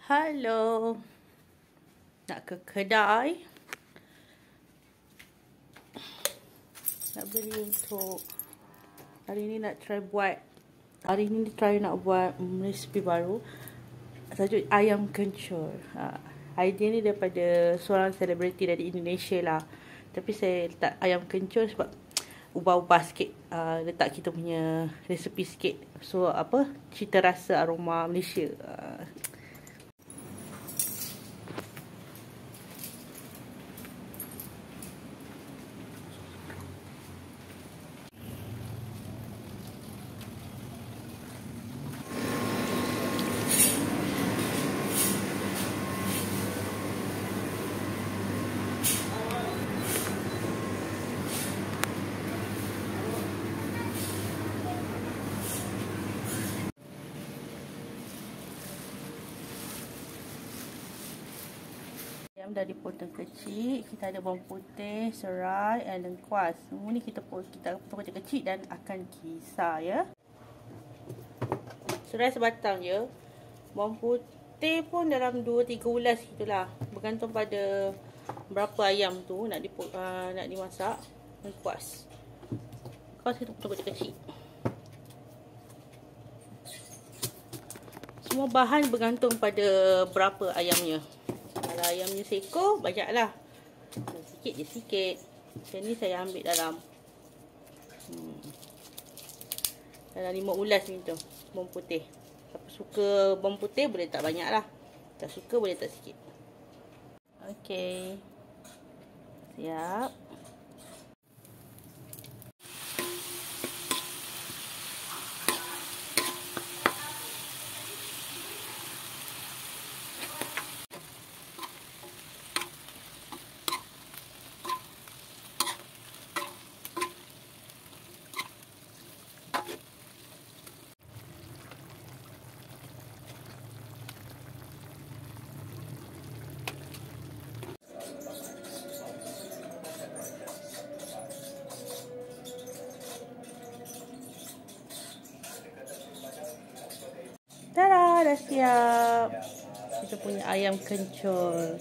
Halo. Nak ke kedai. Nak beli untuk hari ni nak try nak buat resipi baru. Tajuk ayam kencur. Idea ni daripada seorang selebriti dari Indonesia lah. Tapi saya letak ayam kencur sebab ubah-ubah sikit, letak kita punya resipi sikit. So cita rasa aroma Malaysia. Ayam dah dipotong kecil. Kita ada bawang putih, serai dan lengkuas. Semua ni kita potong kecil-kecil dan akan kisar ya. Serai sebatang je. Bawang putih pun dalam 2-3 ulas gitulah. Bergantung pada berapa ayam tu nak dimasak. Lengkuas. Lengkuas kita potong kecil-kecil. Semua bahan bergantung pada berapa ayamnya. Kalau ayamnya seekor, banyaklah. Sikit je sikit. Macam ni saya ambil dalam 5 ulas ni tu. Bawang putih. Siapa suka bawang putih boleh tak banyak lah. Tak suka boleh tak sikit. Okey. Siap. Tada, dah siap. Kita punya ayam kencur.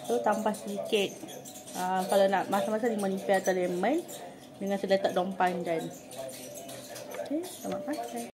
So tambah sedikit. Kalau nak masak-masak limau nipis atau lemon dengan saya letak daun pandan. Okey, selamat makan.